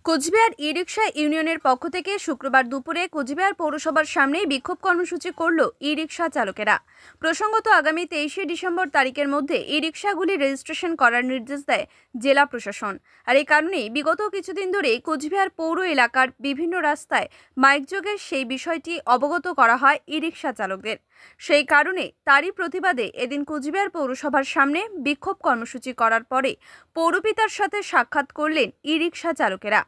Cooch Behar e rickshaw ইউনিয়নের পক্ষ থেকে শুক্রবার দুপুরে কোচবিহার পৌরসভার সামনেই বিক্ষোভ কর্মসূচি করল ই-রিকশা চালকেরা। প্রসঙ্গত আগামী 23শে ডিসেম্বর তারিখের মধ্যে ই-রিকশাগুলি রেজিস্ট্রেশন করার নির্দেশ দেয় জেলা প্রশাসন। আর এই কারণেই বিগত কিছুদিন ধরে কোচবিহার পৌর এলাকার বিভিন্ন রাস্তায় মাইকযোগে সেই বিষয়টি অবগত করা হয় ই-রিকশা চালকদের। সেই কারণে তারই প্রতিবাদে এদিন কোচবিহার পৌরসভার সামনে বিক্ষোভ কর্মসূচি করার পরে পৌরপিতার সাথে সাক্ষাৎ করলেন ই-রিকশা চালকেরা।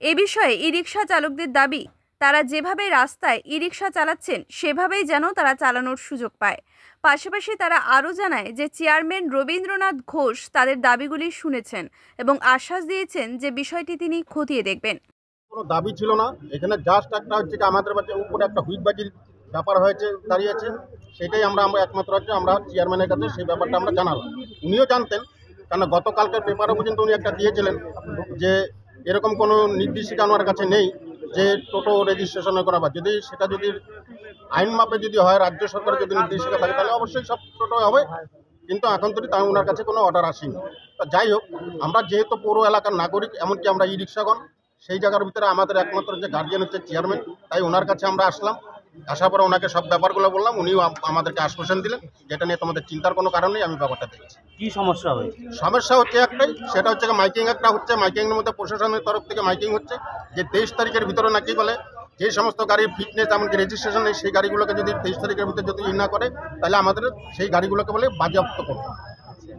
এ বিষয়ে ই-রিকশা চালকদের দাবি, তারা যেভাবে রাস্তায় ই-রিকশা চালাচ্ছেন সেভাবেই যেন তারা চালানোর সুযোগ পায়। পাশাপাশি তারা আরও জানায় যে চেয়ারম্যান রবীন্দ্রনাথ ঘোষ তাদের দাবিগুলি শুনেছেন এবং আশ্বাস দিয়েছেন যে বিষয়টি তিনি খতিয়ে দেখবেন। কোনো দাবি ছিল না, এখানে জাস্ট একটা হচ্ছে যে আমাদের উপরে একটা হুইকবাজির ব্যাপার হয়েছে দাঁড়িয়েছে, সেটাই আমরা একমাত্র হচ্ছে আমরা চেয়ারম্যানের কাছে সেই ব্যাপারটা আমরা জানালাম। উনিও জানতেন, কারণ গতকালকের পেপারও পর্যন্ত উনি একটা দিয়েছিলেন যে এরকম কোনো নির্দেশিকা আমার কাছে নেই যে টোটো রেজিস্ট্রেশন করাবার। যদি সেটা যদি আইন মাপে যদি হয়, রাজ্য সরকারের যদি নির্দেশিকা থাকে তাহলে অবশ্যই সব টোটো হবে, কিন্তু এখন তো তাই ওনার কাছে কোনো অর্ডার আসেনি। তো যাই হোক, আমরা যেহেতু পৌর এলাকার নাগরিক, এমনকি আমরা ই রিক্সাগণ, সেই জায়গার ভিতরে আমাদের একমাত্র যে গার্জিয়ান হচ্ছে চেয়ারম্যান, তাই ওনার কাছে আমরা আসলাম। আসার পরে ওনাকে সব ব্যাপারগুলো বললাম, উনিও আমাদেরকে আশ্বাসন দিলেন যেটা নিয়ে তোমাদের চিন্তার কোনো কারণ নেই, আমি ব্যাপারটা দেখছি। কি সমস্যা হয়েছে? সমস্যা হচ্ছে একটাই, সেটা হচ্ছে মাইকিং একটা হচ্ছে, মাইকিংয়ের মধ্যে প্রশাসনের তরফ থেকে মাইকিং হচ্ছে যে 23 তারিখের ভিতরে নাকি বলে যে সমস্ত গাড়ির ফিটনেস এমনকি রেজিস্ট্রেশন নেই, সেই গাড়িগুলোকে যদি 23 তারিখের ভিতরে যদি না করে তাহলে আমাদের সেই গাড়িগুলোকে বলে বাজেয়াপ্ত করবে।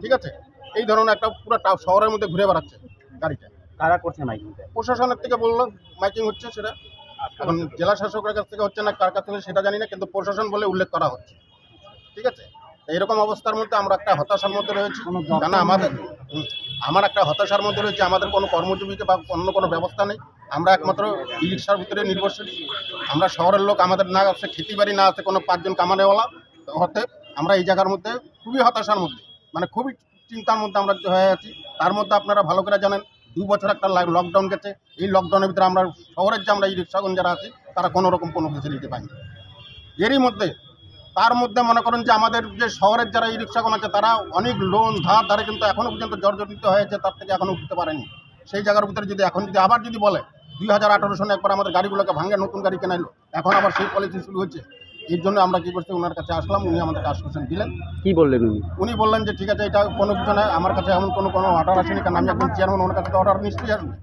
ঠিক আছে, এই ধরনের একটা পুরো শহরের মধ্যে ঘুরে বেড়াচ্ছে গাড়িটা। কারা করছে মাইকিং? প্রশাসনের থেকে বললো মাইকিং হচ্ছে, সেটা এখন জেলা শাসকের কাছ থেকে হচ্ছে না কার কাছ থেকে সেটা জানি না, কিন্তু প্রশাসন বলে উল্লেখ করা হচ্ছে। ঠিক আছে, এইরকম অবস্থার মধ্যে আমরা একটা হতাশার মধ্যে রয়েছি, কেন আমার একটা হতাশার মধ্যে রয়েছে। আমাদের কোনো কর্মজীবীকে বা অন্য কোনো ব্যবস্থা নেই, আমরা একমাত্র ই রিক্সার ভিতরে নির্ভরশীল। আমরা শহরের লোক, আমাদের না আছে খেতে বাড়ি, না আছে কোনো 5 জন কামানেওয়ালা হতে, আমরা এই জায়গার মধ্যে খুবই হতাশার মধ্যে, মানে খুবই চিন্তার মধ্যে আমরা হয়ে আছি। তার মধ্যে আপনারা ভালো করে জানেন 2 বছর একটা লকডাউন গেছে, এই লকডাউনের ভিতরে আমরা শহরের যে আমরা এই রিক্সাগণ যারা আছি তারা কোনো রকম কোনো ফেসিলিটি পাইনি। এরই মধ্যে তার মধ্যে মনে করেন যে আমাদের যে শহরের যারা ই রিক্সাগণ আছে তারা অনেক লোন ধারে কিন্তু এখনও পর্যন্ত জর্জরিত হয়েছে, তার থেকে এখনও উঠতে পারেনি। সেই জায়গার ভিতরে যদি এখন যদি আবার যদি বলে 2018 সনে একবার আমাদের গাড়িগুলোকে ভাঙে নতুন গাড়ি কেনাইলো, এখন আবার সেই পলিসি শুরু হচ্ছে। এর জন্য আমরা কী করছি, ওনার কাছে আসলাম, উনি আমাদেরকে আশ্বাসন দিলেন। কি বললেন উনি বললেন যে ঠিক আছে, এটা কোনো কিছু নয়, আমার কাছে এমন কোনো অর্ডার আসেনি, কারণ আমি একজন চেয়ারম্যান, ওনার কাছে অর্ডার নিশ্চয়ই আসবে।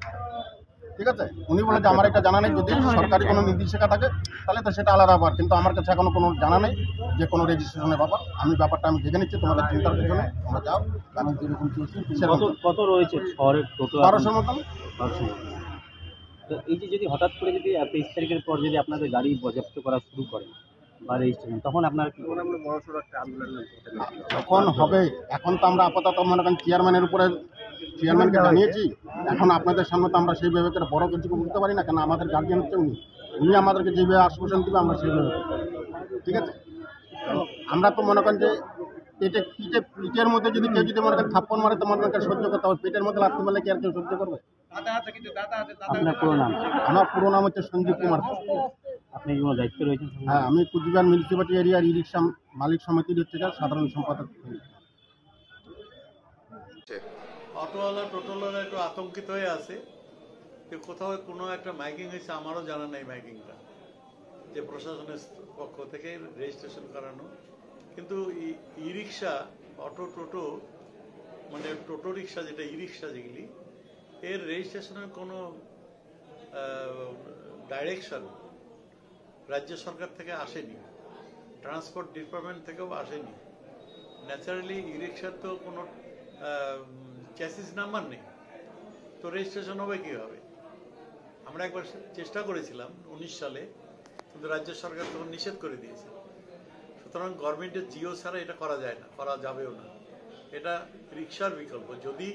ঠিক আছে, উনি বলে যে আমার এটা জানা নেই, যদি সরকারি কোনো নির্দেশিকা থাকে তাহলে তো সেটা আলাদা ব্যাপার, কিন্তু আমার কাছে এখনো কোনো জানা নেই যে কোনো রেজিস্ট্রেশনের ব্যাপার। আমি ব্যাপারটা আমি দেখে নিচ্ছি, তোমাদের চিন্তার পিছনে আমরা যাও। কত রয়েছে শহরের টোটো? 1200 মতন। তো এই যে যদি হঠাৎ করে যদি 23 তারিখের পর যদি আপনাদের গাড়ি বাজেয়াপ্ত করা শুরু করে বা রেজিস্ট্রেশন, তখন আপনারা কি করবেন? তখন হবে, এখন তো আমরা আপাতত মনে করেন চেয়ারম্যানের উপরে চেয়ারম্যানকে জানিয়েছি। এখন আপনাদের সামনে তো আমরা সেই ব্যাপারে বড় কিছু বুঝতে পারি না, কেন আমাদের গার্জিয়ান হচ্ছে উনি আমাদেরকে যেভাবে আশ্বাসন দেবে আমরা সেইভাবে। ঠিক আছে, আমরা তো মনে করেন যে পিঠের মধ্যে যদি কেউ যদি মনে করেন থাপ্পড় মারে তো মনে করেন সহ্য করতে হবে, পেটের মধ্যে লাগতে পারলে কি আর কেউ সহ্য করবে? আপনার পুরো নাম? আমার পুরো নাম হচ্ছে সঞ্জীব কুমার। আপনি কোনো দায়িত্ব রয়েছেন? হ্যাঁ, আমি কোচবিহার মিউনিসিপালিটি এরিয়ার ই রিক্সা মালিক সমিতির হচ্ছে সাধারণ সম্পাদক। অটোওয়ালা টোটোওয়ালারা একটু আতঙ্কিত হয়ে আছে যে কোথাও কোনো একটা মাইকিং হয়েছে, আমারও জানা নেই মাইকিংটা, যে প্রশাসনের পক্ষ থেকে রেজিস্ট্রেশন করানো। কিন্তু ই রিক্সা, অটো টোটো মানে টোটো রিক্সা যেটা ই রিক্সা যেগুলি, এর রেজিস্ট্রেশনের কোনো ডাইরেকশন রাজ্য সরকার থেকে আসেনি, ট্রান্সপোর্ট ডিপার্টমেন্ট থেকেও আসেনি। ন্যাচারালি ই রিক্সার তো কোনো চ্যাসিস নাম্বার নেই, তো রেজিস্ট্রেশন হবে কীভাবে? আমরা একবার চেষ্টা করেছিলাম 19 সালে, কিন্তু রাজ্য সরকার তখন নিষেধ করে দিয়েছে। সুতরাং গভর্নমেন্টের জিও ছাড়া এটা করা যায় না, করা যাবেও না। এটা রিক্সার বিকল্প। যদি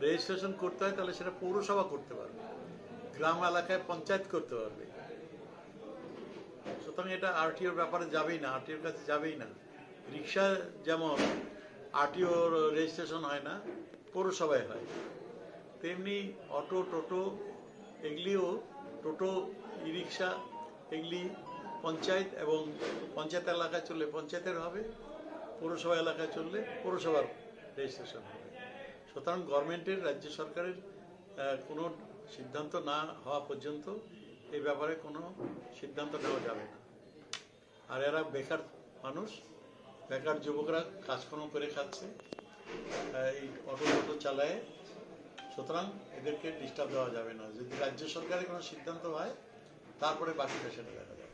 রেজিস্ট্রেশন করতে হয় তাহলে সেটা পৌরসভা করতে পারবে, গ্রাম এলাকায় পঞ্চায়েত করতে পারবে। সুতরাং এটা আরটিওর ব্যাপারে যাবেই না, আরটিওর কাছে যাবেই না। রিক্সা যেমন আরটিও রেজিস্ট্রেশন হয় না, পৌরসভায় হয়, তেমনি অটো টোটো এগুলিও, টোটো ই রিক্সা এগুলি পঞ্চায়েত এবং পঞ্চায়েত এলাকায় চললে পঞ্চায়েতের হবে, পৌরসভা এলাকায় চললে পৌরসভার রেজিস্ট্রেশন হবে। সুতরাং গভর্নমেন্টের, রাজ্য সরকারের কোনো সিদ্ধান্ত না হওয়া পর্যন্ত এই ব্যাপারে কোনো সিদ্ধান্ত নেওয়া যাবে না। আর এরা বেকার মানুষ, বেকার যুবকরা কাজকর্ম করে খাচ্ছে, এই অটো চালায়, সুতরাং এদেরকে ডিস্টার্ব দেওয়া যাবে না। যদি রাজ্য সরকারের কোনো সিদ্ধান্ত হয় তারপরে বাকিটা সেটা দেখা যাবে।